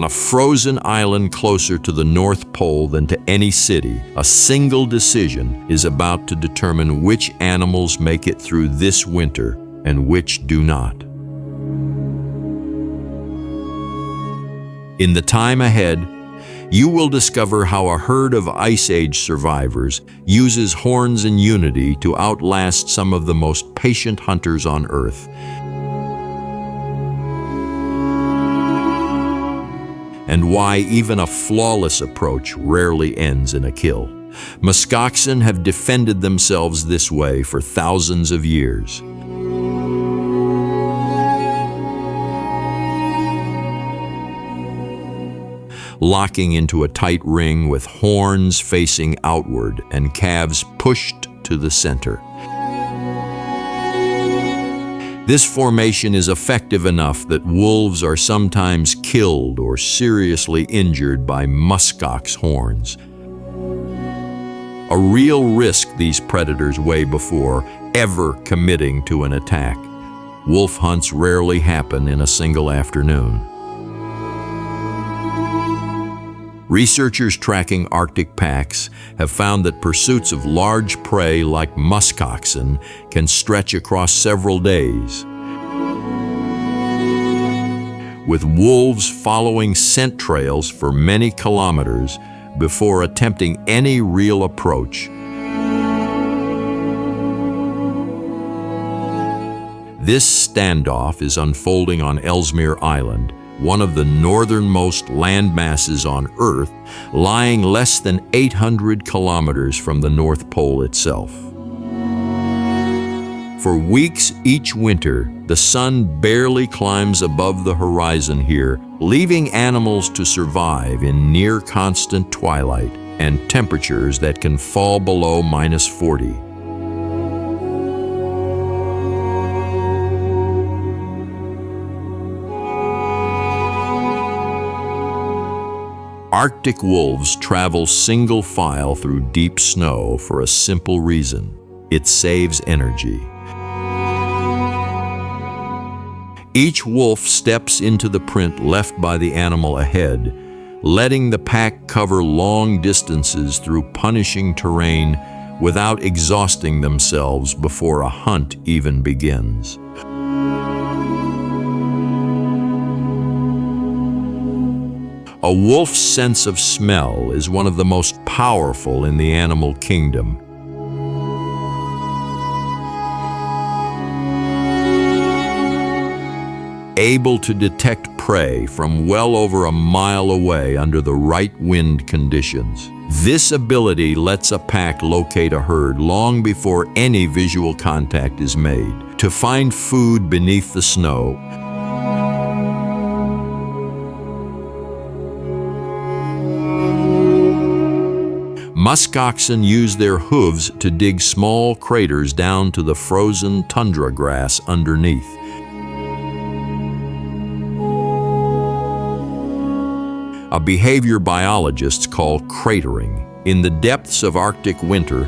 a frozen island closer to the North Pole than to any city, a single decision is about to determine which animals make it through this winter and which do not. In the time ahead, you will discover how a herd of Ice Age survivors uses horns and unity to outlast some of the most patient hunters on Earth. And why even a flawless approach rarely ends in a kill. Muskoxen have defended themselves this way for thousands of years. Locking into a tight ring with horns facing outward and calves pushed to the center. This formation is effective enough that wolves are sometimes killed or seriously injured by muskox horns. A real risk these predators weigh before ever committing to an attack. Wolf hunts rarely happen in a single afternoon. Researchers tracking Arctic packs have found that pursuits of large prey like muskoxen can stretch across several days, with wolves following scent trails for many kilometers before attempting any real approach. This standoff is unfolding on Ellesmere Island, one of the northernmost land masses on Earth, lying less than 800 kilometers from the North Pole itself. For weeks each winter, the sun barely climbs above the horizon here, leaving animals to survive in near-constant twilight and temperatures that can fall below -40. Arctic wolves travel single file through deep snow for a simple reason: it saves energy. Each wolf steps into the print left by the animal ahead, letting the pack cover long distances through punishing terrain without exhausting themselves before a hunt even begins. A wolf's sense of smell is one of the most powerful in the animal kingdom. Able to detect prey from well over a mile away under the right wind conditions. This ability lets a pack locate a herd long before any visual contact is made, to find food beneath the snow. Muskoxen use their hooves to dig small craters down to the frozen tundra grass underneath. A behavior biologists call cratering. In the depths of Arctic winter,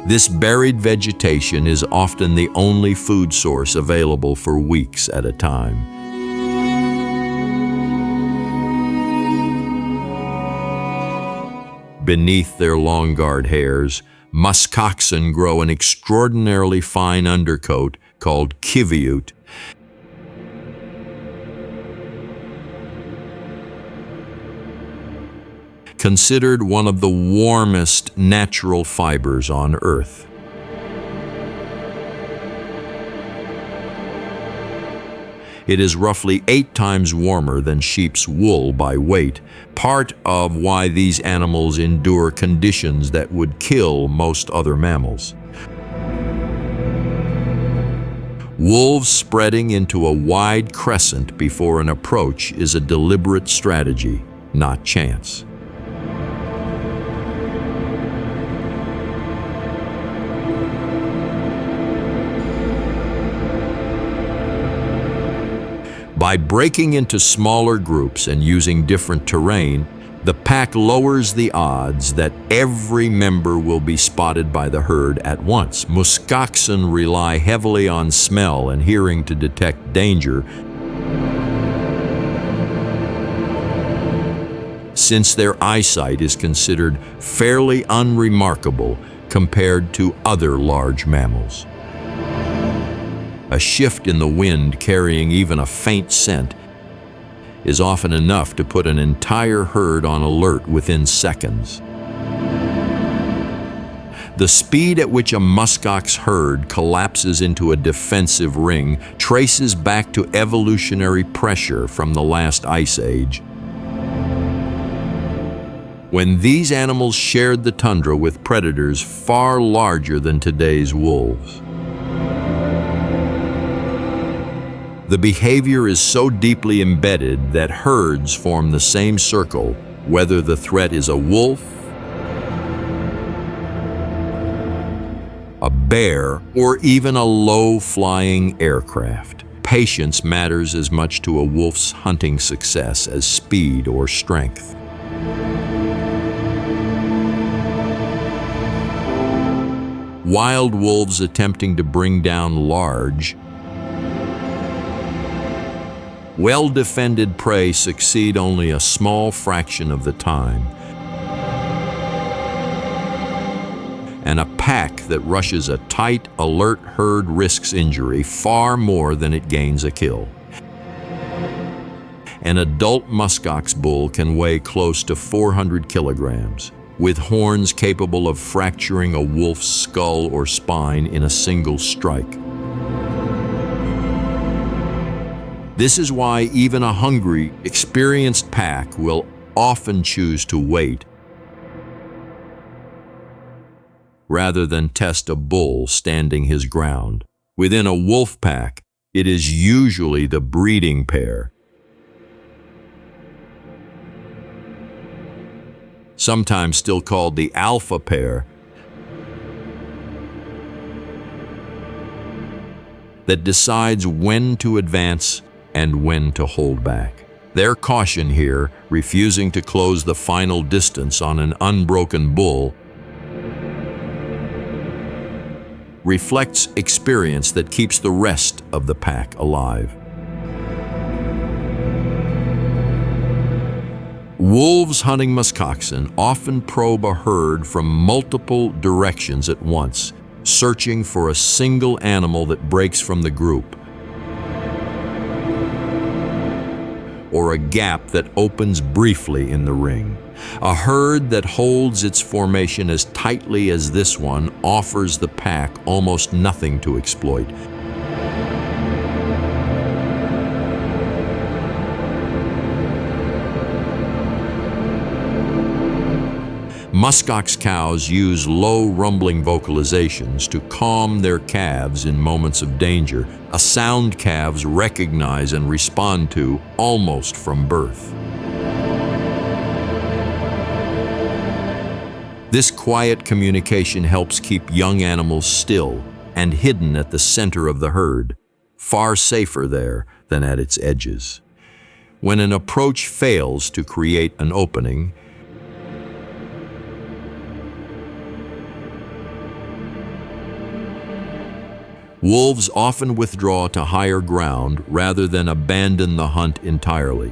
this buried vegetation is often the only food source available for weeks at a time. Beneath their long guard hairs, muskoxen grow an extraordinarily fine undercoat called kiviute. Considered one of the warmest natural fibers on Earth. It is roughly 8 times warmer than sheep's wool by weight, part of why these animals endure conditions that would kill most other mammals. Wolves spreading into a wide crescent before an approach is a deliberate strategy, not chance. By breaking into smaller groups and using different terrain, The pack lowers the odds that every member will be spotted by the herd at once. Muskoxen rely heavily on smell and hearing to detect danger, since their eyesight is considered fairly unremarkable compared to other large mammals. A shift in the wind carrying even a faint scent is often enough to put an entire herd on alert within seconds. The speed at which a muskox herd collapses into a defensive ring traces back to evolutionary pressure from the last ice age, when these animals shared the tundra with predators far larger than today's wolves. The behavior is so deeply embedded that herds form the same circle, whether the threat is a wolf, a bear, or even a low-flying aircraft. Patience matters as much to a wolf's hunting success as speed or strength. Wild wolves attempting to bring down large, well-defended prey succeed only a small fraction of the time. And a pack that rushes a tight, alert herd risks injury far more than it gains a kill. An adult muskox bull can weigh close to 400 kilograms, with horns capable of fracturing a wolf's skull or spine in a single strike. This is why even a hungry, experienced pack will often choose to wait rather than test a bull standing his ground. Within a wolf pack, it is usually the breeding pair, sometimes still called the alpha pair, that decides when to advance and when to hold back. Their caution here, refusing to close the final distance on an unbroken bull, reflects experience that keeps the rest of the pack alive. Wolves hunting muskoxen often probe a herd from multiple directions at once, searching for a single animal that breaks from the group, or a gap that opens briefly in the ring. A herd that holds its formation as tightly as this one offers the pack almost nothing to exploit. Muskox cows use low rumbling vocalizations to calm their calves in moments of danger, a sound calves recognize and respond to almost from birth. This quiet communication helps keep young animals still and hidden at the center of the herd, far safer there than at its edges. When an approach fails to create an opening, wolves often withdraw to higher ground rather than abandon the hunt entirely.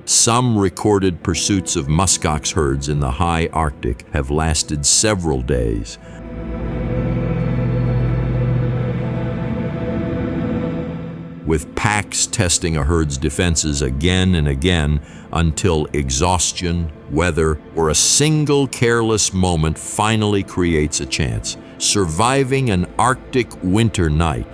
Some recorded pursuits of muskox herds in the high Arctic have lasted several days. With packs testing a herd's defenses again and again until exhaustion, weather, or a single careless moment finally creates a chance. Surviving an Arctic winter night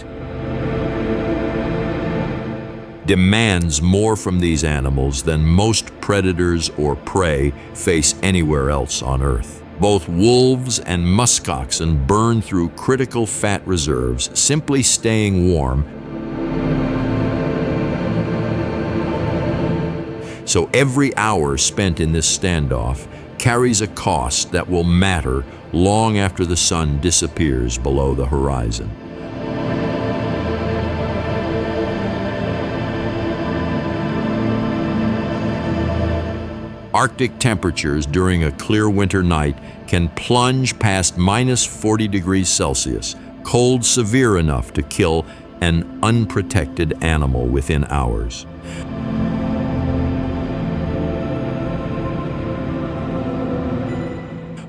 demands more from these animals than most predators or prey face anywhere else on Earth. Both wolves and muskoxen burn through critical fat reserves simply staying warm. So every hour spent in this standoff carries a cost that will matter long after the sun disappears below the horizon. Arctic temperatures during a clear winter night can plunge past minus 40 degrees Celsius, cold severe enough to kill an unprotected animal within hours.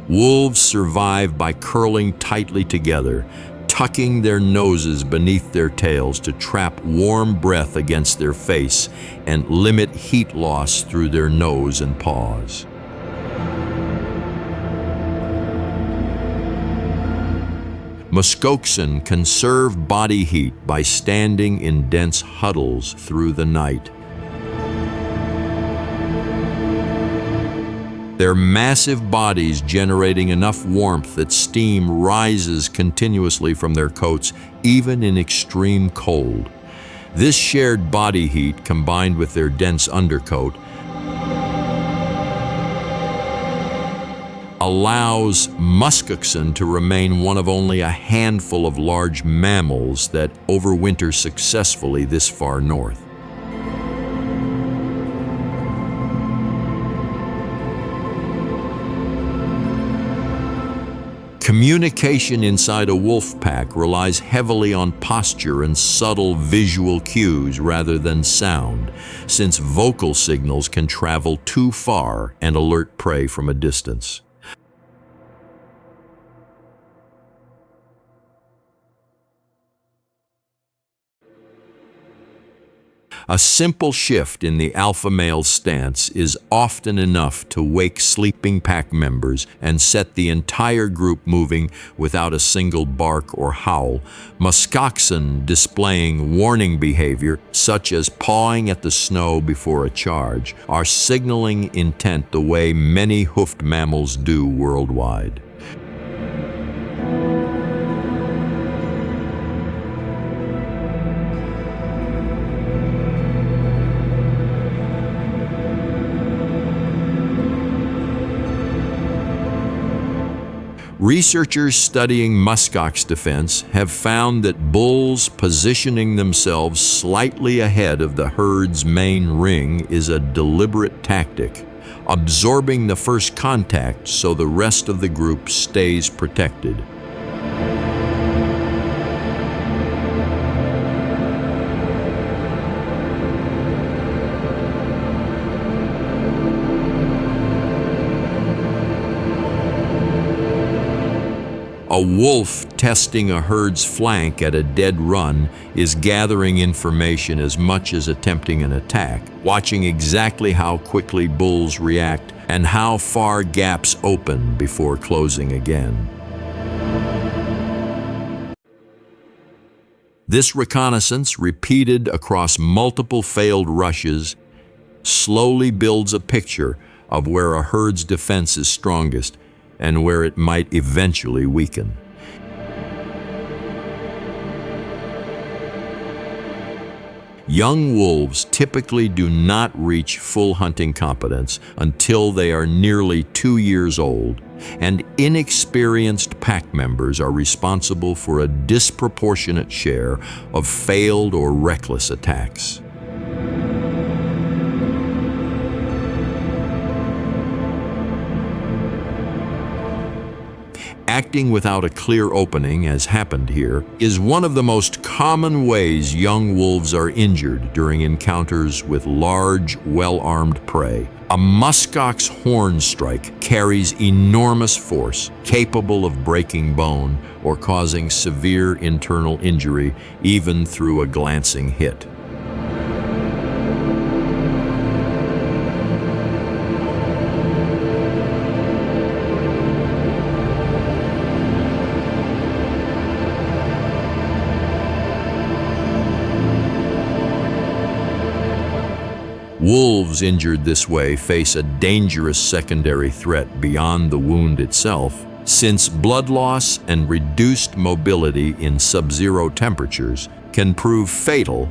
Wolves survive by curling tightly together, tucking their noses beneath their tails to trap warm breath against their face and limit heat loss through their nose and paws. Muskoxen conserve body heat by standing in dense huddles through the night. Their massive bodies generating enough warmth that steam rises continuously from their coats, even in extreme cold. This shared body heat, combined with their dense undercoat, allows Muskoxen to remain one of only a handful of large mammals that overwinter successfully this far north. Communication inside a wolf pack relies heavily on posture and subtle visual cues rather than sound, since vocal signals can travel too far and alert prey from a distance. A simple shift in the alpha male's stance is often enough to wake sleeping pack members and set the entire group moving without a single bark or howl. Muskoxen displaying warning behavior, such as pawing at the snow before a charge, are signaling intent the way many hoofed mammals do worldwide. Researchers studying muskox defense have found that bulls positioning themselves slightly ahead of the herd's main ring is a deliberate tactic, absorbing the first contact so the rest of the group stays protected. A wolf testing a herd's flank at a dead run is gathering information as much as attempting an attack, watching exactly how quickly bulls react and how far gaps open before closing again. This reconnaissance, repeated across multiple failed rushes, slowly builds a picture of where a herd's defense is strongest and where it might eventually weaken. Young wolves typically do not reach full hunting competence until they are nearly 2 years old, and inexperienced pack members are responsible for a disproportionate share of failed or reckless attacks. Acting without a clear opening, as happened here, is one of the most common ways young wolves are injured during encounters with large, well-armed prey. A muskox horn strike carries enormous force, capable of breaking bone or causing severe internal injury, even through a glancing hit. Wolves injured this way face a dangerous secondary threat beyond the wound itself, since blood loss and reduced mobility in sub-zero temperatures can prove fatal.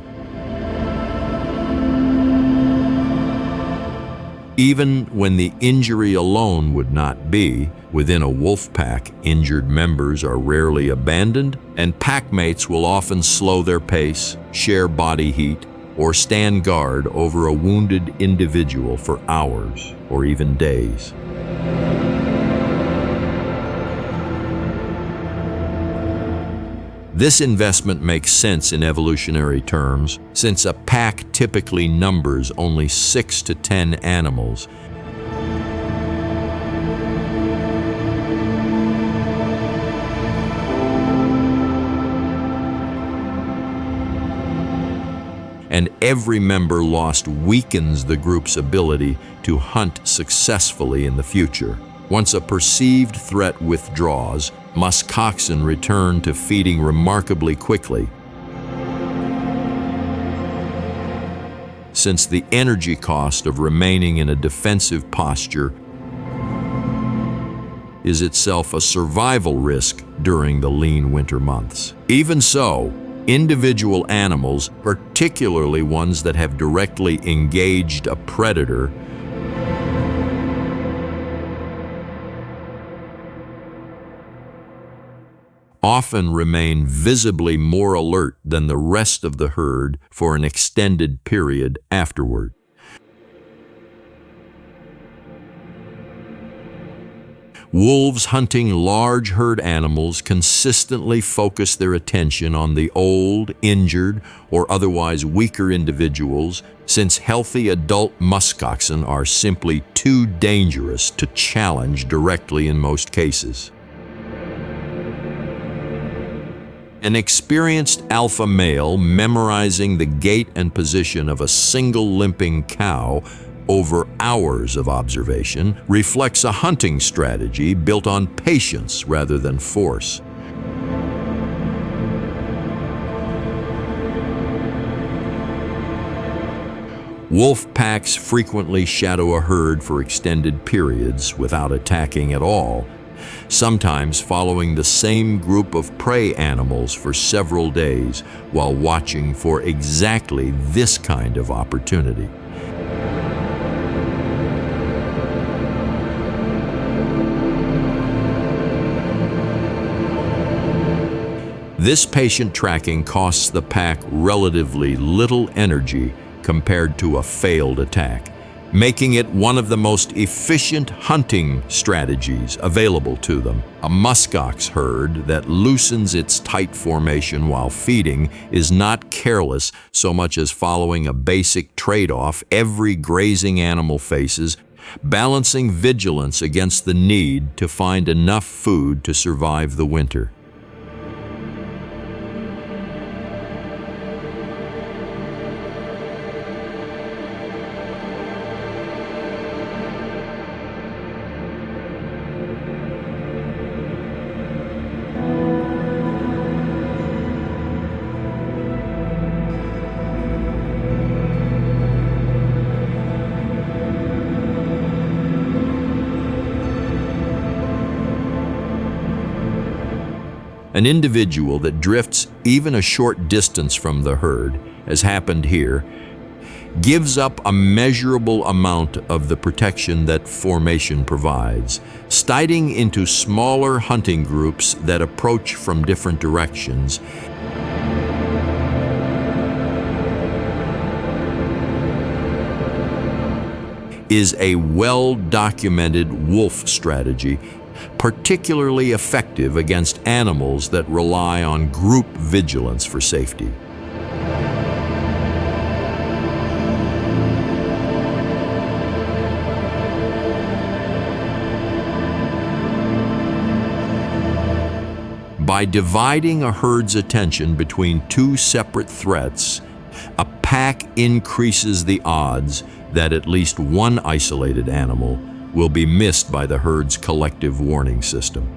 Even when the injury alone would not be, within a wolf pack, injured members are rarely abandoned, and pack mates will often slow their pace, share body heat, or stand guard over a wounded individual for hours or even days. This investment makes sense in evolutionary terms, since a pack typically numbers only 6 to 10 animals. And every member lost weakens the group's ability to hunt successfully in the future. Once a perceived threat withdraws, Muskoxen return to feeding remarkably quickly, since the energy cost of remaining in a defensive posture is itself a survival risk during the lean winter months. Even so, individual animals, particularly ones that have directly engaged a predator, often remain visibly more alert than the rest of the herd for an extended period afterward. Wolves hunting large herd animals consistently focus their attention on the old, injured, or otherwise weaker individuals, since healthy adult muskoxen are simply too dangerous to challenge directly in most cases. An experienced alpha male memorizing the gait and position of a single limping cow over hours of observation reflects a hunting strategy built on patience rather than force. Wolf packs frequently shadow a herd for extended periods without attacking at all, sometimes following the same group of prey animals for several days while watching for exactly this kind of opportunity. This patient tracking costs the pack relatively little energy compared to a failed attack, making it one of the most efficient hunting strategies available to them. A muskox herd that loosens its tight formation while feeding is not careless so much as following a basic trade-off every grazing animal faces, balancing vigilance against the need to find enough food to survive the winter. An individual that drifts even a short distance from the herd, as happened here, gives up a measurable amount of the protection that formation provides, sliding into smaller hunting groups that approach from different directions. Is a well-documented wolf strategy, particularly effective against animals that rely on group vigilance for safety. By dividing a herd's attention between two separate threats, a pack increases the odds that at least one isolated animal will be missed by the herd's collective warning system.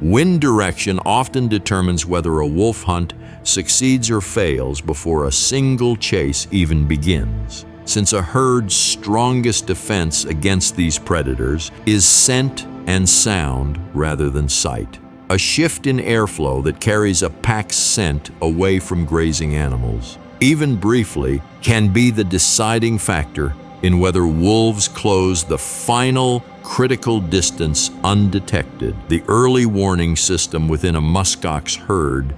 Wind direction often determines whether a wolf hunt succeeds or fails before a single chase even begins, since a herd's strongest defense against these predators is scent and sound rather than sight. A shift in airflow that carries a pack's scent away from grazing animals, even briefly, can be the deciding factor in whether wolves close the final critical distance undetected. The early warning system within a muskox herd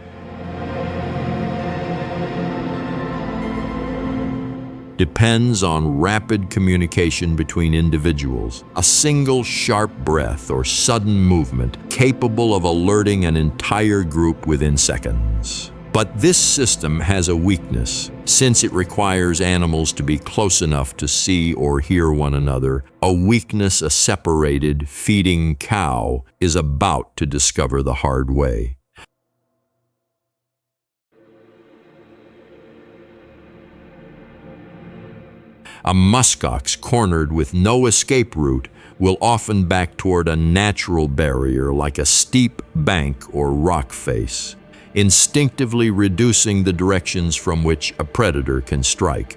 depends on rapid communication between individuals. A single sharp breath or sudden movement capable of alerting an entire group within seconds. But this system has a weakness, since it requires animals to be close enough to see or hear one another, a weakness a separated, feeding cow is about to discover the hard way. A muskox cornered with no escape route will often back toward a natural barrier like a steep bank or rock face, instinctively reducing the directions from which a predator can strike.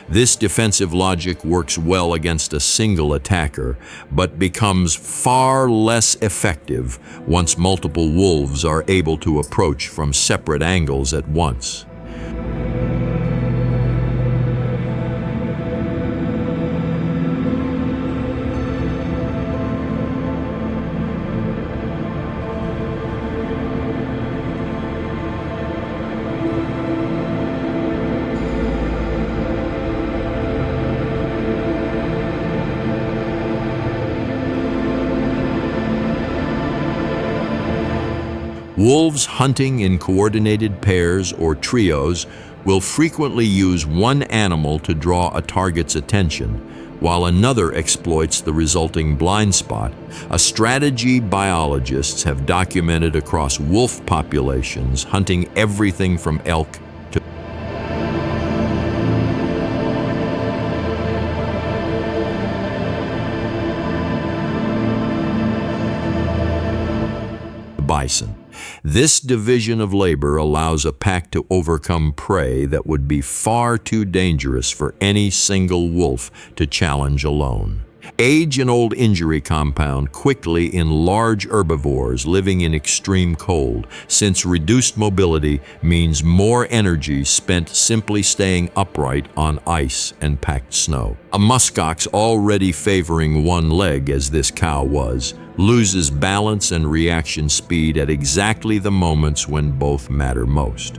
This defensive logic works well against a single attacker, but becomes far less effective once multiple wolves are able to approach from separate angles at once. Wolves hunting in coordinated pairs or trios will frequently use one animal to draw a target's attention, while another exploits the resulting blind spot, a strategy biologists have documented across wolf populations hunting everything from elk to bison. This division of labor allows a pack to overcome prey that would be far too dangerous for any single wolf to challenge alone. Age and old injury compound quickly in large herbivores living in extreme cold, since reduced mobility means more energy spent simply staying upright on ice and packed snow. A muskox already favoring one leg, as this cow was, loses balance and reaction speed at exactly the moments when both matter most.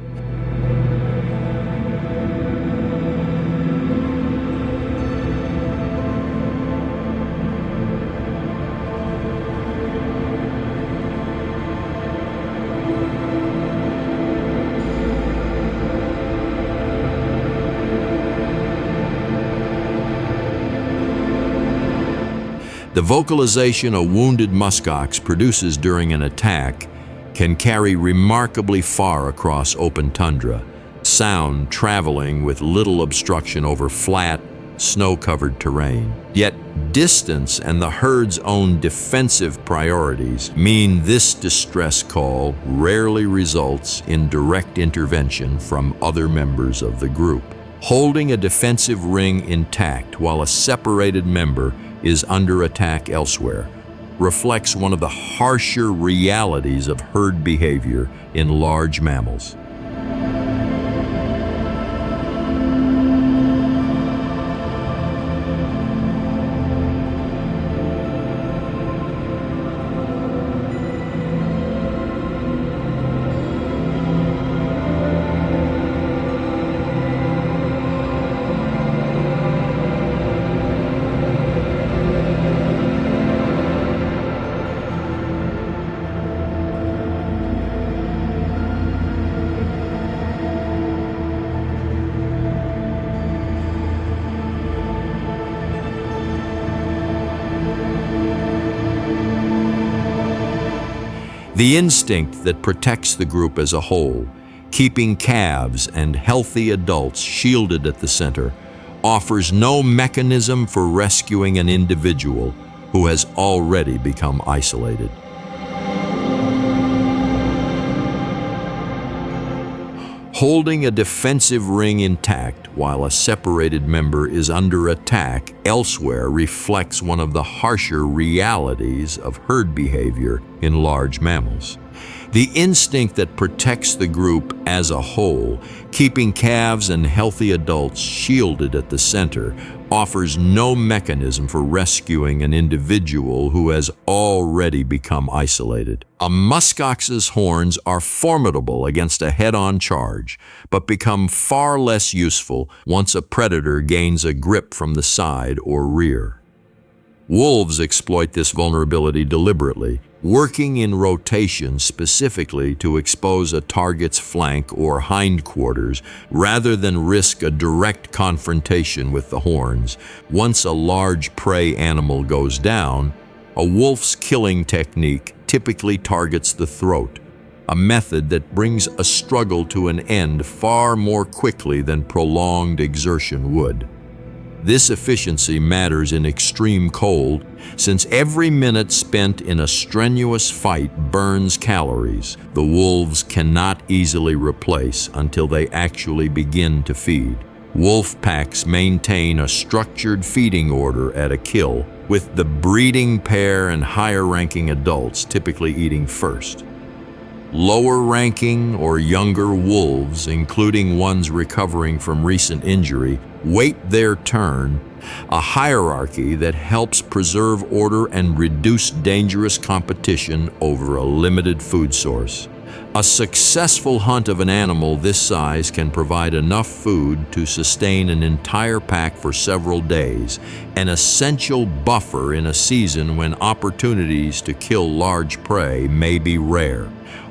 The vocalization a wounded muskox produces during an attack can carry remarkably far across open tundra, sound traveling with little obstruction over flat, snow-covered terrain. Yet distance and the herd's own defensive priorities mean this distress call rarely results in direct intervention from other members of the group. Holding a defensive ring intact while a separated member is under attack elsewhere reflects one of the harsher realities of herd behavior in large mammals. The instinct that protects the group as a whole, keeping calves and healthy adults shielded at the center, offers no mechanism for rescuing an individual who has already become isolated. Holding a defensive ring intact while a separated member is under attack elsewhere reflects one of the harsher realities of herd behavior in large mammals. The instinct that protects the group as a whole, keeping calves and healthy adults shielded at the center, offers no mechanism for rescuing an individual who has already become isolated. A muskox's horns are formidable against a head-on charge, but become far less useful once a predator gains a grip from the side or rear. Wolves exploit this vulnerability deliberately, working in rotation specifically to expose a target's flank or hindquarters rather than risk a direct confrontation with the horns. Once a large prey animal goes down, a wolf's killing technique typically targets the throat, a method that brings a struggle to an end far more quickly than prolonged exertion would. This efficiency matters in extreme cold, since every minute spent in a strenuous fight burns calories the wolves cannot easily replace until they actually begin to feed. Wolf packs maintain a structured feeding order at a kill, with the breeding pair and higher-ranking adults typically eating first. Lower-ranking or younger wolves, including ones recovering from recent injury, wait their turn, a hierarchy that helps preserve order and reduce dangerous competition over a limited food source. A successful hunt of an animal this size can provide enough food to sustain an entire pack for several days, an essential buffer in a season when opportunities to kill large prey may be rare.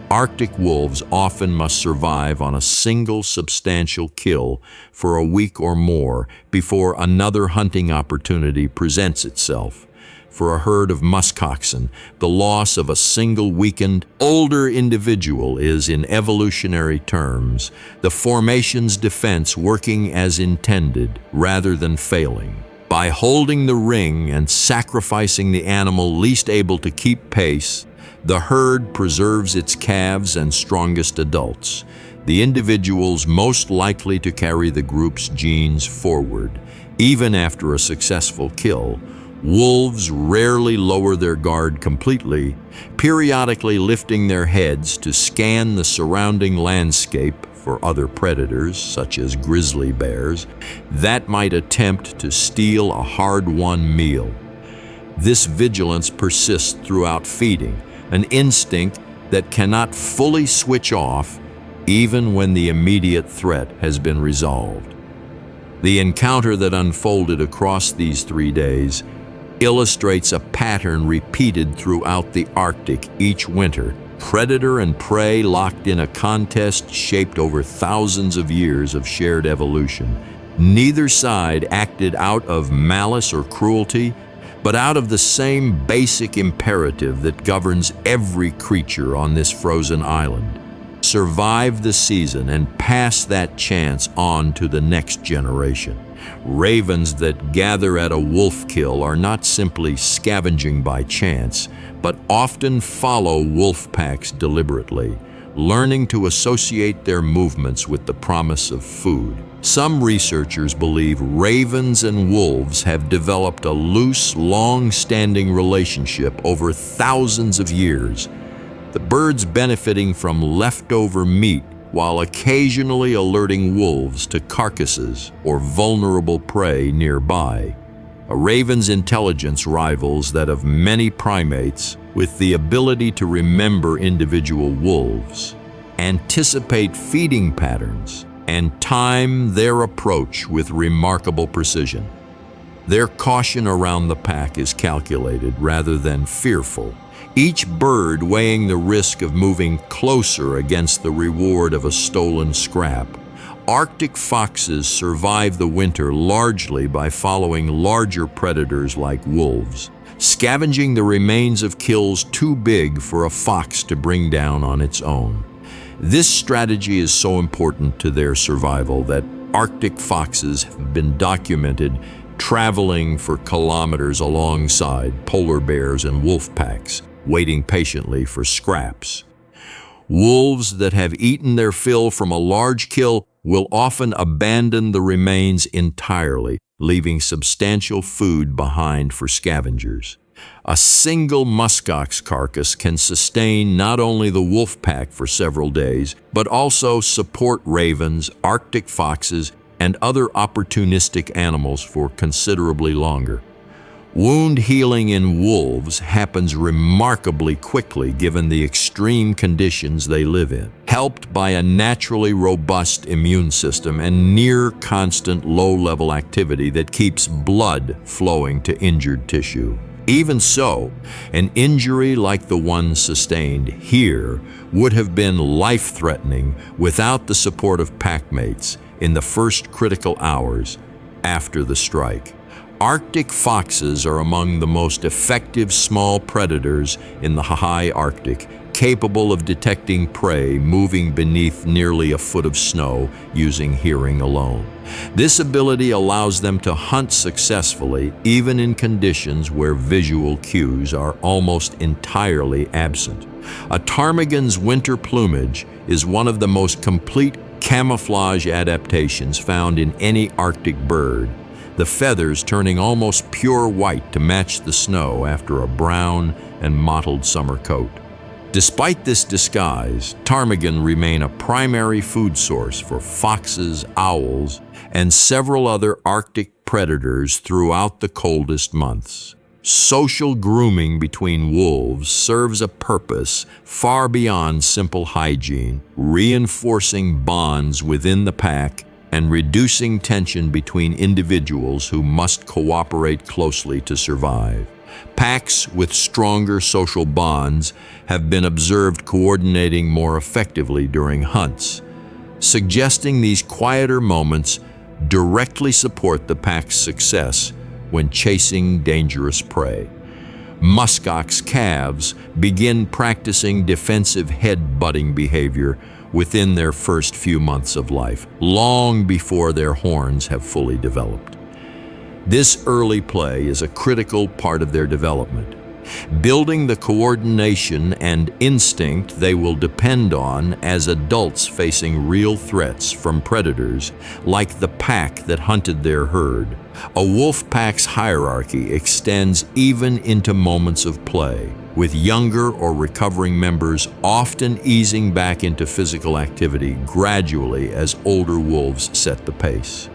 Arctic wolves often must survive on a single substantial kill for a week or more before another hunting opportunity presents itself. For a herd of muskoxen, the loss of a single weakened, older individual is, in evolutionary terms, the formation's defense working as intended rather than failing. By holding the ring and sacrificing the animal least able to keep pace, the herd preserves its calves and strongest adults, the individuals most likely to carry the group's genes forward. Even after a successful kill, wolves rarely lower their guard completely, periodically lifting their heads to scan the surrounding landscape for other predators, such as grizzly bears, that might attempt to steal a hard-won meal. This vigilance persists throughout feeding, an instinct that cannot fully switch off even when the immediate threat has been resolved. The encounter that unfolded across these 3 days illustrates a pattern repeated throughout the Arctic each winter. Predator and prey locked in a contest shaped over thousands of years of shared evolution. Neither side acted out of malice or cruelty, but out of the same basic imperative that governs every creature on this frozen island: survive the season and pass that chance on to the next generation. Ravens that gather at a wolf kill are not simply scavenging by chance, but often follow wolf packs deliberately, learning to associate their movements with the promise of food. Some researchers believe ravens and wolves have developed a loose, long-standing relationship over thousands of years, the birds benefiting from leftover meat while occasionally alerting wolves to carcasses or vulnerable prey nearby. A raven's intelligence rivals that of many primates, with the ability to remember individual wolves, anticipate feeding patterns, and time their approach with remarkable precision. Their caution around the pack is calculated rather than fearful, each bird weighing the risk of moving closer against the reward of a stolen scrap. Arctic foxes survive the winter largely by following larger predators like wolves, scavenging the remains of kills too big for a fox to bring down on its own. This strategy is so important to their survival that Arctic foxes have been documented traveling for kilometers alongside polar bears and wolf packs, waiting patiently for scraps. Wolves that have eaten their fill from a large kill will often abandon the remains entirely, leaving substantial food behind for scavengers. A single muskox carcass can sustain not only the wolf pack for several days, but also support ravens, Arctic foxes, and other opportunistic animals for considerably longer. Wound healing in wolves happens remarkably quickly given the extreme conditions they live in, helped by a naturally robust immune system and near constant low-level activity that keeps blood flowing to injured tissue. Even so, an injury like the one sustained here would have been life-threatening without the support of packmates in the first critical hours after the strike. Arctic foxes are among the most effective small predators in the high Arctic, capable of detecting prey moving beneath nearly a foot of snow using hearing alone. This ability allows them to hunt successfully even in conditions where visual cues are almost entirely absent. A ptarmigan's winter plumage is one of the most complete camouflage adaptations found in any Arctic bird, the feathers turning almost pure white to match the snow after a brown and mottled summer coat. Despite this disguise, ptarmigan remain a primary food source for foxes, owls, and several other Arctic predators throughout the coldest months. Social grooming between wolves serves a purpose far beyond simple hygiene, reinforcing bonds within the pack and reducing tension between individuals who must cooperate closely to survive. Packs with stronger social bonds have been observed coordinating more effectively during hunts, suggesting these quieter moments directly support the pack's success when chasing dangerous prey. Muskox calves begin practicing defensive head-butting behavior within their first few months of life, long before their horns have fully developed. This early play is a critical part of their development, building the coordination and instinct they will depend on as adults facing real threats from predators like the pack that hunted their herd. A wolf pack's hierarchy extends even into moments of play, with younger or recovering members often easing back into physical activity gradually as older wolves set the pace.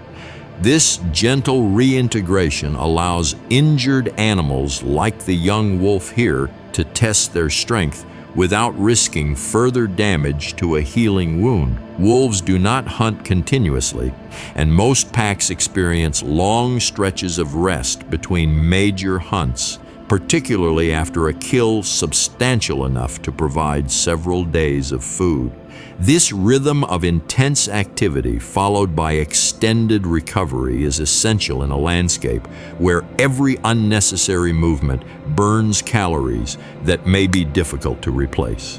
This gentle reintegration allows injured animals like the young wolf here to test their strength without risking further damage to a healing wound. Wolves do not hunt continuously, and most packs experience long stretches of rest between major hunts, particularly after a kill substantial enough to provide several days of food. This rhythm of intense activity followed by extended recovery is essential in a landscape where every unnecessary movement burns calories that may be difficult to replace.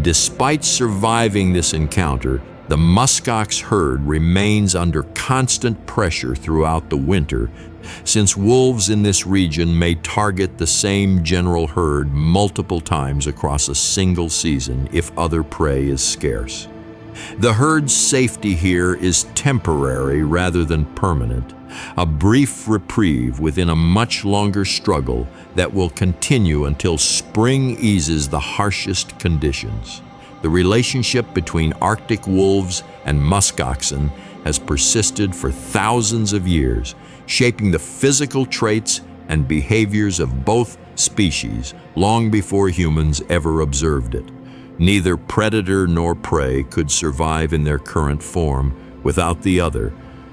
Despite surviving this encounter, the muskox herd remains under constant pressure throughout the winter, since wolves in this region may target the same general herd multiple times across a single season if other prey is scarce. The herd's safety here is temporary rather than permanent, a brief reprieve within a much longer struggle that will continue until spring eases the harshest conditions. The relationship between Arctic wolves and muskoxen has persisted for thousands of years, shaping the physical traits and behaviors of both species long before humans ever observed it. Neither predator nor prey could survive in their current form without the other,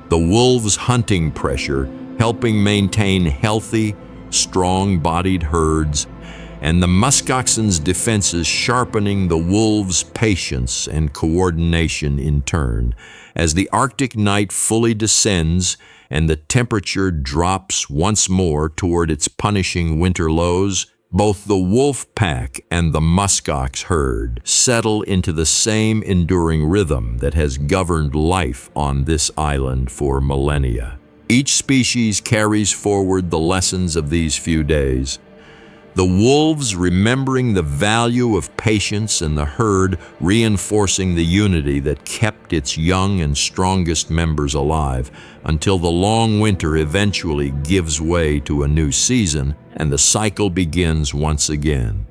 the wolves' hunting pressure helping maintain healthy, strong-bodied herds, and the muskoxen's defenses sharpening the wolves' patience and coordination in turn. As the Arctic night fully descends and the temperature drops once more toward its punishing winter lows, both the wolf pack and the muskox herd settle into the same enduring rhythm that has governed life on this island for millennia. Each species carries forward the lessons of these few days. The wolves remembering the value of patience and the herd reinforcing the unity that kept its young and strongest members alive until the long winter eventually gives way to a new season and the cycle begins once again.